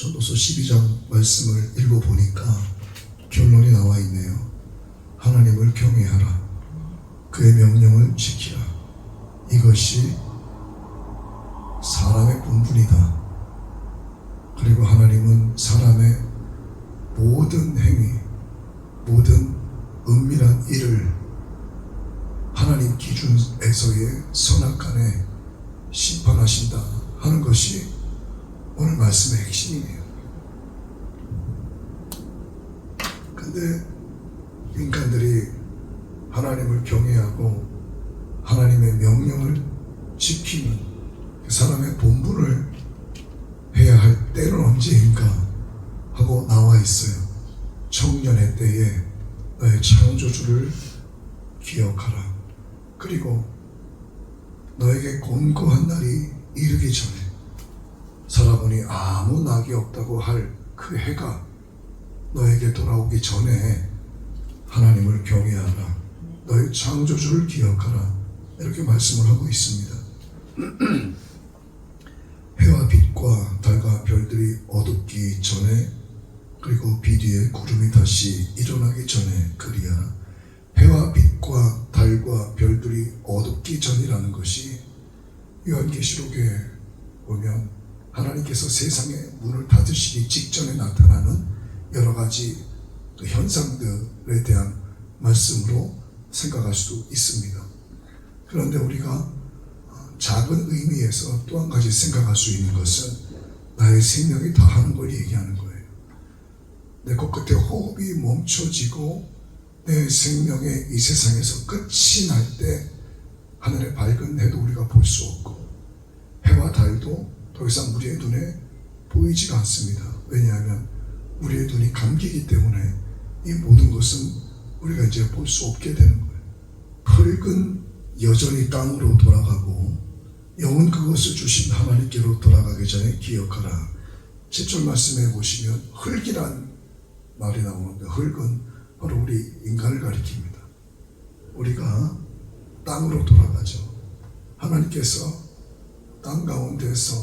전도서 12장 말씀을 읽어보니까 결론이 나와 있네요. 하나님을 경외하라. 그의 명령을 지키라. 이것이 사람의 본분이다. 그리고 하나님은 사람의 모든 행위, 모든 은밀한 일을 하나님 기준에서의 선악간에 심판하신다 하는 것이 오늘 말씀의 핵심이에요. 근데 인간들이 하나님을 경외하고 하나님의 명령을 지키는 사람의 본분을 해야 할 때는 언제인가 하고 나와 있어요. 청년의 때에 너의 창조주를 기억하라. 그리고 너에게 곤고한 날이 이르기 전에 살아보니 아무 낙이 없다고 할 그 해가 너에게 돌아오기 전에 하나님을 경외하라. 너의 창조주를 기억하라. 이렇게 말씀을 하고 있습니다. 해와 빛과 달과 별들이 어둡기 전에, 그리고 비 뒤에 구름이 다시 일어나기 전에 그리하라. 해와 빛과 달과 별들이 어둡기 전이라는 것이 요한계시록에 보면 하나님께서 세상의 문을 닫으시기 직전에 나타나는 여러 가지 현상들에 대한 말씀으로 생각할 수 있습니다. 그런데 우리가 작은 의미에서 또 한 가지 생각할 수 있는 것은 나의 생명이 다하는 걸 얘기하는 거예요. 내 코끝에 호흡이 멈춰지고 내 생명의 이 세상에서 끝이 날 때 하늘의 밝은 해도 우리가 볼 수 없고 해와 달도 더 이상 우리의 눈에 보이지가 않습니다. 왜냐하면 우리의 눈이 감기기 때문에 이 모든 것은 우리가 이제 볼 수 없게 되는 거예요. 흙은 여전히 땅으로 돌아가고 영은 그것을 주신 하나님께로 돌아가기 전에 기억하라. 7절 말씀에 보시면 흙이란 말이 나오는데 흙은 바로 우리 인간을 가리킵니다. 우리가 땅으로 돌아가죠. 하나님께서 땅 가운데서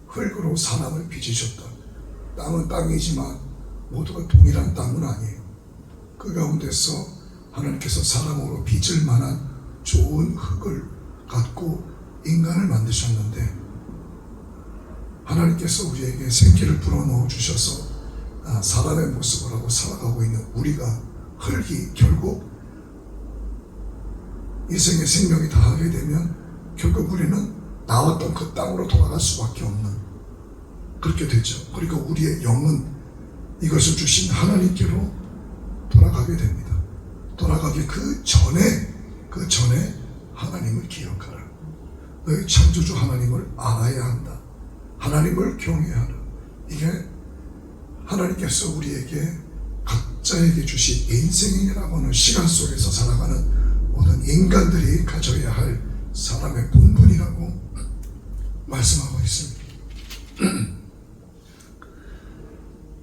흙으로 사람을 빚으셨다. 땅은 땅이지만 모두가 동일한 땅은 아니에요. 그 가운데서 하나님께서 사람으로 빚을 만한 좋은 흙을 갖고 인간을 만드셨는데 하나님께서 우리에게 생기를 불어넣어 주셔서 사람의 모습을 하고 살아가고 있는 우리가 흙이 결국 인생의 생명이 다하게 되면 결국 우리는 나왔던 그 땅으로 돌아갈 수밖에 없는 그렇게 되죠. 그리고 우리의 영은 이것을 주신 하나님께로 돌아가게 됩니다. 돌아가기 그 전에 하나님을 기억하라. 너의 창조주 하나님을 알아야 한다. 하나님을 경외하라. 이게 하나님께서 우리에게 각자에게 주신 인생이라고 하는 시간 속에서 살아가는 모든 인간들이 가져야 할 사람의 본분이라고 말씀하고 있습니다.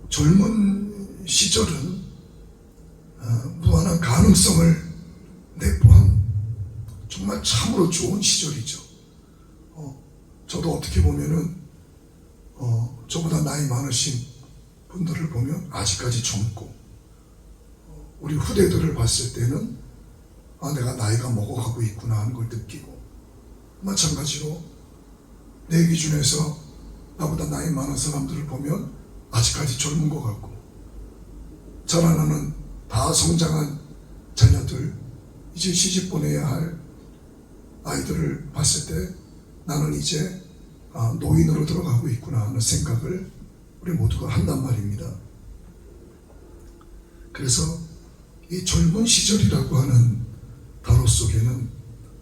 젊은 시절은 무한한 가능성을 내포한 정말 참으로 좋은 시절이죠. 저도 어떻게 보면은 저보다 나이 많으신 분들을 보면 아직까지 젊고 우리 후대들을 봤을 때는 내가 나이가 먹어가고 있구나 하는 걸 느끼고, 마찬가지로 내 기준에서 나보다 나이 많은 사람들을 보면 아직까지 젊은 것 같고, 자라나는 다 성장한 자녀들, 이제 시집 보내야 할 아이들을 봤을 때 나는 이제 노인으로 들어가고 있구나 하는 생각을 우리 모두가 한단 말입니다. 그래서 이 젊은 시절이라고 하는 단어 속에는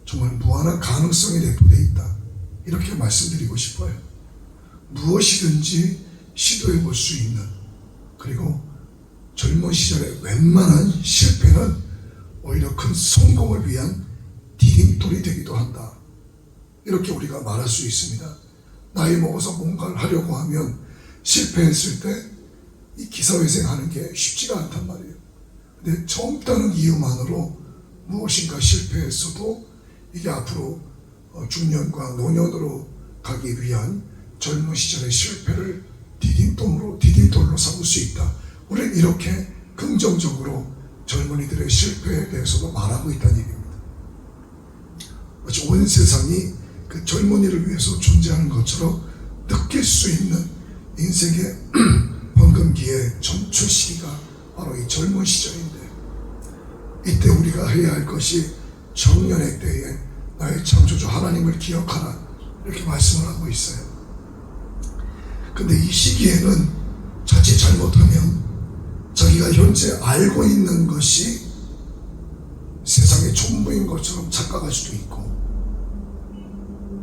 정말 무한한 가능성이 내포되어 있다. 이렇게 말씀드리고 싶어요. 무엇이든지 시도해 볼 수 있는, 그리고 젊은 시절에 웬만한 실패는 오히려 큰 성공을 위한 디딤돌이 되기도 한다. 이렇게 우리가 말할 수 있습니다. 나이 먹어서 뭔가를 하려고 하면 실패했을 때 이 기사회생하는 게 쉽지가 않단 말이에요. 근데 젊다는 이유만으로 무엇인가 실패했어도 이게 앞으로 중년과 노년으로 가기 위한 젊은 시절의 실패를 디딤돌로 삼을 수 있다. 우리는 이렇게 긍정적으로 젊은이들의 실패에 대해서도 말하고 있다는 얘기입니다. 마치 온 세상이 그 젊은이를 위해서 존재하는 것처럼 느낄 수 있는 인생의 황금기의 전출 시기가 바로 이 젊은 시절인데, 이때 우리가 해야 할 것이 청년의 때에 나의 창조주 하나님을 기억하라, 이렇게 말씀을 하고 있어요. 근데 이 시기에는 자칫 잘못하면 자기가 현재 알고 있는 것이 세상의 전부인 것처럼 착각할 수도 있고,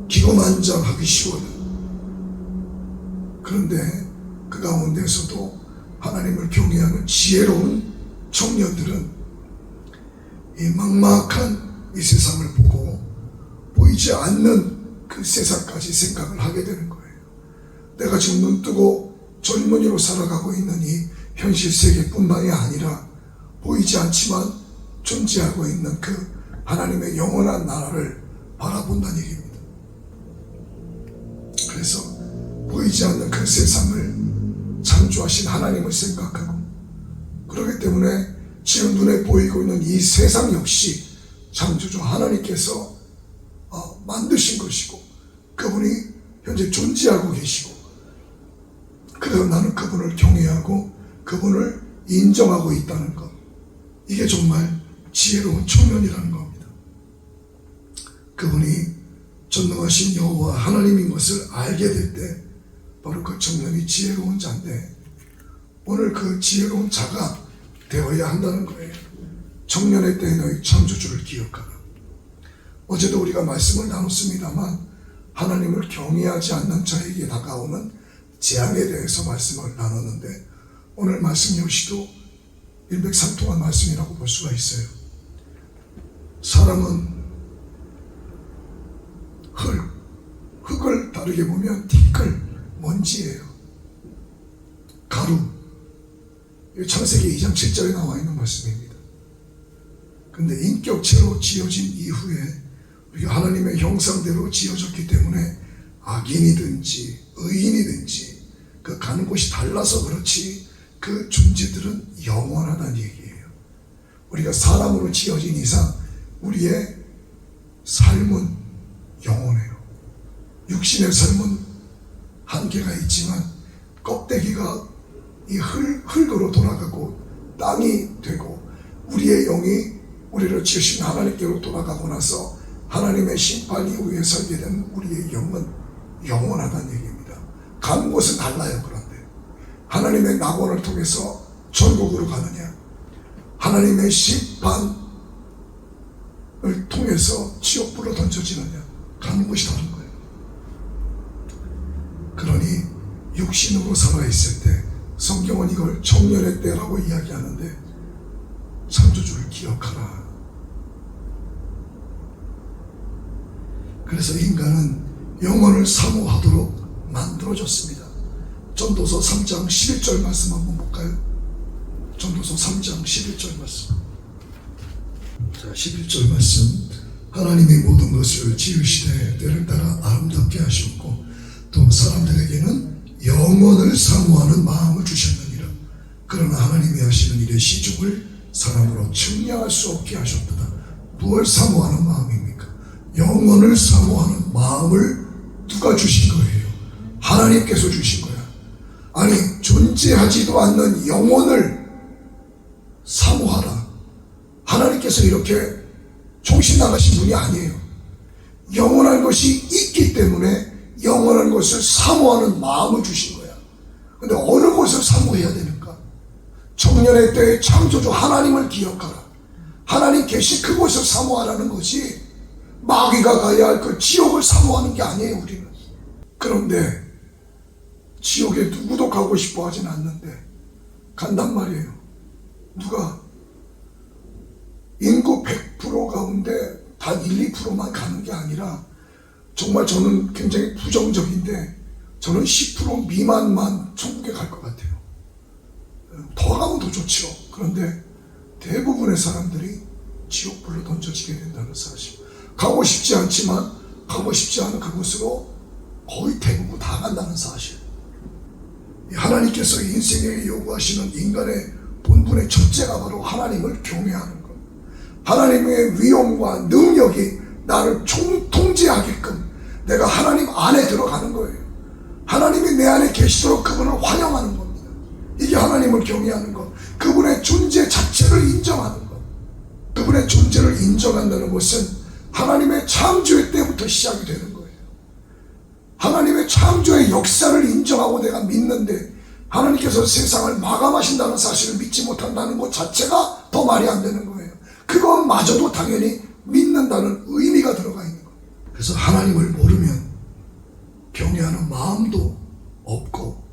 기고만장하기 쉬워요. 그런데 그 가운데서도 하나님을 경외하는 지혜로운 청년들은 이 막막한 이 세상을 보고 보이지 않는 그 세상까지 생각을 하게 되는 거예요. 내가 지금 눈뜨고 젊은이로 살아가고 있는 이 현실 세계뿐만이 아니라 보이지 않지만 존재하고 있는 그 하나님의 영원한 나라를 바라본다는 얘기입니다. 그래서 보이지 않는 그 세상을 창조하신 하나님을 생각하고, 그렇기 때문에 지금 눈에 보이고 있는 이 세상 역시 창조주 하나님께서 만드신 것이고, 그분이 현재 존재하고 계시고, 그래서 나는 그분을 경외하고 그분을 인정하고 있다는 것, 이게 정말 지혜로운 청년이라는 겁니다. 그분이 전능하신 여호와 하나님인 것을 알게 될 때 바로 그 청년이 지혜로운 자인데, 오늘 그 지혜로운 자가 되어야 한다는 거예요. 청년의 때에 너희 창조주를 기억하라. 어제도 우리가 말씀을 나눴습니다만, 하나님을 경외하지 않는 자에게 다가오는 재앙에 대해서 말씀을 나눴는데, 오늘 말씀 역시도 일맥상통한 말씀이라고 볼 수가 있어요. 사람은 흙을 다르게 보면 티끌, 먼지예요. 가루. 창세기 2장 7절에 나와 있는 말씀입니다. 근데 인격체로 지어진 이후에 우리가 하나님의 형상대로 지어졌기 때문에 악인이든지 의인이든지 그 가는 곳이 달라서 그렇지 그 존재들은 영원하다는 얘기예요. 우리가 사람으로 지어진 이상 우리의 삶은 영원해요. 육신의 삶은 한계가 있지만 껍데기가 이 흙으로 돌아가고 땅이 되고, 우리의 영이 우리를 지으신 하나님께로 돌아가고 나서 하나님의 심판 이후에 살게 되는 우리의 영은 영원하다는 얘기입니다. 가는 곳은 달라요. 그런데 하나님의 낙원을 통해서 천국으로 가느냐, 하나님의 심판을 통해서 지옥불로 던져지느냐, 가는 곳이 다른 거예요. 그러니 육신으로 살아있을 때 성경은 이걸 청년의 때라고 이야기하는데, 창조주를 기억하라. 그래서 인간은 영혼을 사모하도록 만들어졌습니다. 전도서 3장 11절 말씀 한번 볼까요? 전도서 3장 11절 말씀. 자, 11절 말씀. 하나님이 모든 것을 지으시되 때를 따라 아름답게 하셨고, 또 사람들에게는 영원을 사모하는 마음을 주셨느니라. 그러나 하나님이 하시는 일의 시중을 사람으로 측량할 수 없게 하셨도다. 무엇을 사모하는 마음입니까? 영원을 사모하는 마음을 누가 주신 거예요? 하나님께서 주신 거야. 아니, 존재하지도 않는 영혼을 사모하라. 하나님께서 이렇게 정신 나가신 분이 아니에요. 영원한 것이 있기 때문에 영원한 것을 사모하는 마음을 주신 거야. 근데 어느 것을 사모해야 되는가? 청년의 때에 창조주 하나님을 기억하라. 하나님 계신 그곳을 사모하라는 것이, 마귀가 가야 할 그 지옥을 사모하는 게 아니에요, 우리는. 그런데 지옥에 누구도 가고 싶어 하진 않는데 간단 말이에요. 누가? 인구 100% 가운데 단 1, 2%만 가는 게 아니라, 정말 저는 굉장히 부정적인데 저는 10% 미만만 천국에 갈 것 같아요. 더 가면 더 좋죠. 그런데 대부분의 사람들이 지옥불로 던져지게 된다는 사실. 가고 싶지 않지만 가고 싶지 않은 그곳으로 거의 대부분 다 간다는 사실. 하나님께서 인생에 요구하시는 인간의 본분의 첫째가 바로 하나님을 경외하는 것. 하나님의 위엄과 능력이 나를 통제하게끔 내가 하나님 안에 들어가는 거예요. 하나님이 내 안에 계시도록 그분을 환영하는 겁니다. 이게 하나님을 경외하는 것. 그분의 존재 자체를 인정하는 것. 그분의 존재를 인정한다는 것은 하나님의 창조의 때부터 시작이 되는 거예요. 하나님의 창조의 역사를 인정하고 내가 믿는데 하나님께서 세상을 마감하신다는 사실을 믿지 못한다는 것 자체가 더 말이 안 되는 거예요. 그것마저도 당연히 믿는다는 의미가 들어가 있는 거예요. 그래서 하나님을 모르면 경외하는 마음도 없고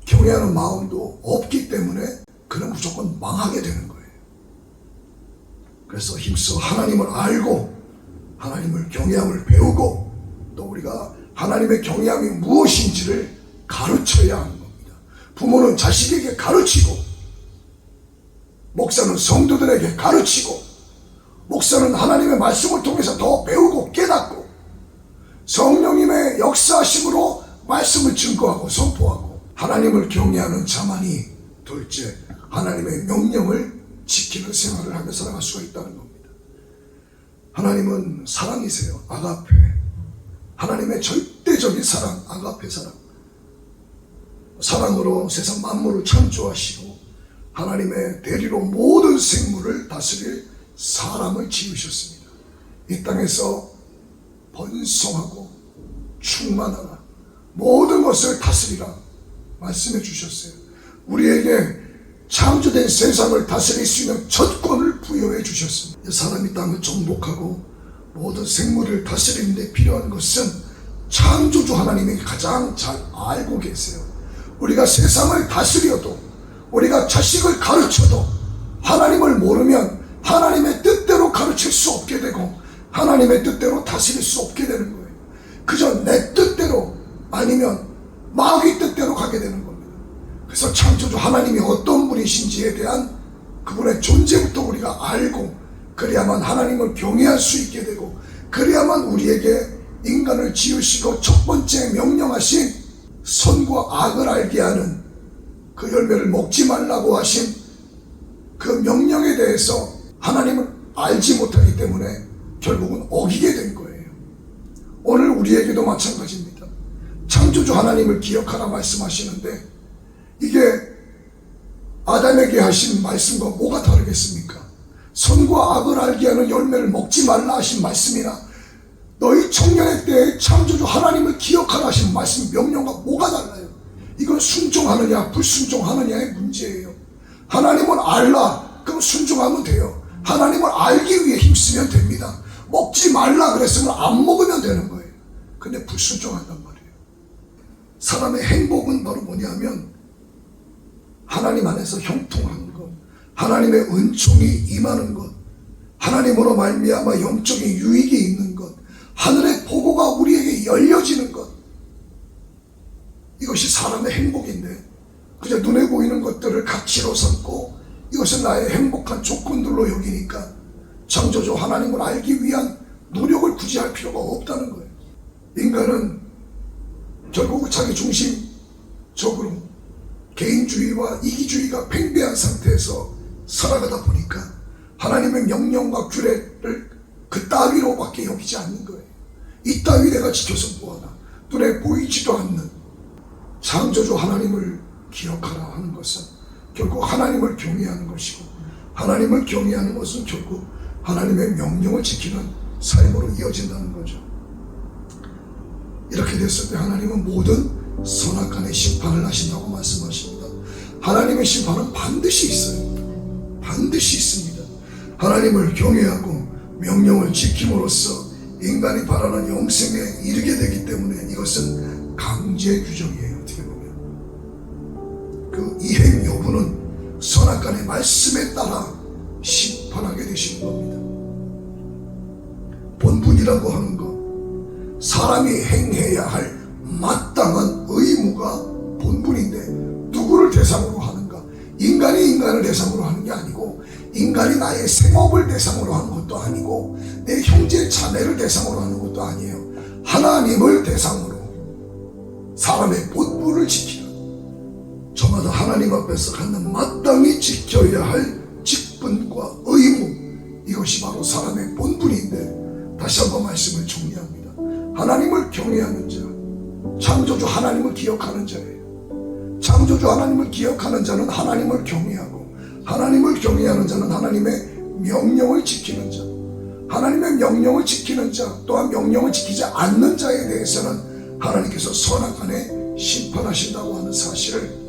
경외하는 마음도 없기 때문에 그는 무조건 망하게 되는 거예요. 그래서 힘써 하나님을 알고 하나님을 경외함을 배우고 또 우리가 하나님의 경외함이 무엇인지를 가르쳐야 하는 겁니다. 부모는 자식에게 가르치고 목사는 성도들에게 가르치고 목사는 하나님의 말씀을 통해서 더 배우고 깨닫고 성령님의 역사하심으로 말씀을 증거하고 선포하고 하나님을 경외하는 자만이 둘째 하나님의 명령을 지키는 생활을 하며 살아갈 수가 있다는 겁니다. 하나님은 사랑이세요. 아가페. 하나님의 절대적인 사랑, 아가페 사랑. 사랑으로 세상 만물을 창조하시고 하나님의 대리로 모든 생물을 다스릴 사람을 지으셨습니다. 이 땅에서 번성하고 충만하라. 모든 것을 다스리라 말씀해 주셨어요. 우리에게 창조된 세상을 다스릴 수 있는 첫권을 부여해 주셨습니다. 사람이 땅을 정복하고 모든 생물을 다스리는 데 필요한 것은 창조주 하나님이 가장 잘 알고 계세요. 우리가 세상을 다스려도 우리가 자식을 가르쳐도 하나님을 모르면 하나님의 뜻대로 가르칠 수 없게 되고 하나님의 뜻대로 다스릴 수 없게 되는 거예요. 그저 내 뜻대로 아니면 마귀 뜻대로 가게 되는 겁니다. 그래서 창조주 하나님이 어떤 분이신지에 대한 그분의 존재부터 우리가 알고 그래야만 하나님을 경외할 수 있게 되고 그래야만 우리에게 인간을 지으시고 첫 번째 명령하신 선과 악을 알게 하는 그 열매를 먹지 말라고 하신 그 명령에 대해서 하나님을 알지 못하기 때문에 결국은 어기게 된 거예요. 오늘 우리에게도 마찬가지입니다. 창조주 하나님을 기억하라 말씀하시는데 이게 아담에게 하신 말씀과 뭐가 다르겠습니까? 선과 악을 알게 하는 열매를 먹지 말라 하신 말씀이나 너희 청년의 때에 창조주 하나님을 기억하라 하신 말씀 명령과 뭐가 달라요? 이건 순종하느냐 불순종하느냐의 문제예요. 하나님을 알라 그럼 순종하면 돼요. 하나님을 알기 위해 힘쓰면 됩니다. 먹지 말라 그랬으면 안 먹으면 되는 거예요. 근데 불순종한단 말이에요. 사람의 행복은 바로 뭐냐면 하나님 안에서 형통하는 것, 하나님의 은총이 임하는 것, 하나님으로 말미암아 영적인 유익이 있는 것, 하늘의 보고가 우리에게 열려지는 것, 이것이 사람의 행복인데 그저 눈에 보이는 것들을 가치로 삼고 이것은 나의 행복한 조건들로 여기니까 창조주 하나님을 알기 위한 노력을 굳이 할 필요가 없다는 거예요. 인간은 결국 자기 중심적으로 개인주의와 이기주의가 팽배한 상태에서 살아가다 보니까 하나님의 명령과 규례를 그 따위로밖에 여기지 않는 거예요. 이 따위 내가 지켜서 뭐하나. 눈에 보이지도 않는 창조주 하나님을 기억하라 하는 것은 결국 하나님을 경외하는 것이고 하나님을 경외하는 것은 결국 하나님의 명령을 지키는 삶으로 이어진다는 거죠. 이렇게 됐을 때 하나님은 모든 선악간의 심판을 하신다고 말씀하십니다. 하나님의 심판은 반드시 있어요. 반드시 있습니다. 하나님을 경외하고 명령을 지킴으로써 인간이 바라는 영생에 이르게 되기 때문에 이것은 강제 규정이에요. 어떻게 보면 그 이행 여부는 선악간의 말씀에 따라 심판하게 되시는 겁니다. 본분이라고 하는 것, 사람이 행해야 할 마땅한 의무가 본분인데 누구를 대상으로 하는가? 인간이 인간을 대상으로 하는 게 아니고 인간이 나의 생업을 대상으로 하는 것도 아니고 내 형제 자매를 대상으로 하는 것도 아니에요. 하나님을 대상으로 사람의 본분을 지키라. 하나님 앞에서 갖는 마땅히 지켜야 할 직분과 의무, 이것이 바로 사람의 본분인데, 다시 한번 말씀을 정리합니다. 하나님을 경외하는 자, 창조주 하나님을 기억하는 자예요. 창조주 하나님을 기억하는 자는 하나님을 경외하고, 하나님을 경외하는 자는 하나님의 명령을 지키는 자, 하나님의 명령을 지키는 자, 또한 명령을 지키지 않는 자에 대해서는 하나님께서 선악간에 심판하신다고 하는 사실을,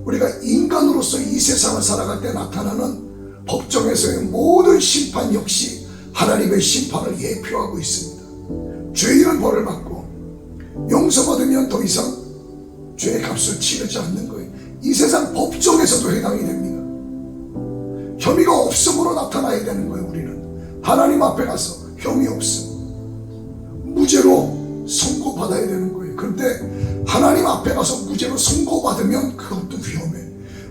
우리가 인간으로서 이 세상을 살아갈 때 나타나는 법정에서의 모든 심판 역시 하나님의 심판을 예표하고 있습니다. 죄인은 벌을 받고 용서받으면 더 이상 죄의 값을 치르지 않는 거예요. 이 세상 법정에서도 해당이 됩니다. 혐의가 없음으로 나타나야 되는 거예요. 우리는 하나님 앞에 가서 혐의 없음, 무죄로 선고받아야 되는 거예요. 그런데 하나님 앞에 가서 무죄로 선고받으면 그것도 위험해.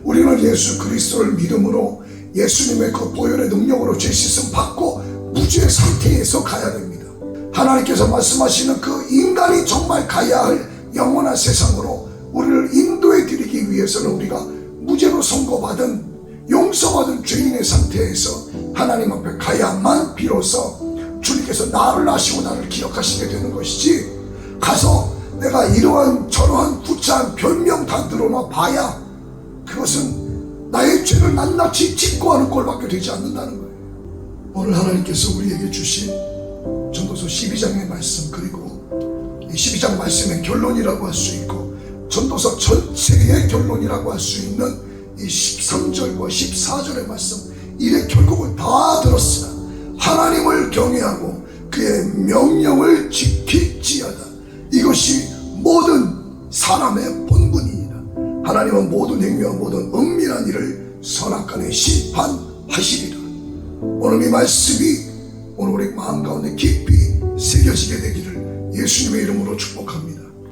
우리는 예수 그리스도를 믿음으로 예수님의 그 보혈의 능력으로 죄 씻음 받고 무죄 상태에서 가야 됩니다. 하나님께서 말씀하시는 그 인간이 정말 가야 할 영원한 세상으로 우리를 인도해 드리기 위해서는 우리가 무죄로 선고받은, 용서받은 죄인의 상태에서 하나님 앞에 가야만 비로소 주님께서 나를 아시고 나를 기억하시게 되는 것이지, 가서 내가 이러한 저러한 구차한 변명 다 늘어나 봐야 그것은 나의 죄를 낱낱이 직고하는 꼴밖에 되지 않는다는 거예요. 오늘 하나님께서 우리에게 주신 전도서 12장의 말씀, 그리고 이 12장 말씀의 결론이라고 할 수 있고 전도서 전체의 결론이라고 할 수 있는 이 13절과 14절의 말씀, 이의 결국을 다 들었으나 하나님을 경외하고 그의 명령을 지킬지어다. 이것이 모든 사람의 본분이니라. 하나님은 모든 행위와 모든 은밀한 일을 선악간에 심판하시리라. 오늘 이 말씀이 오늘 우리 마음 가운데 깊이 새겨지게 되기를 예수님의 이름으로 축복합니다.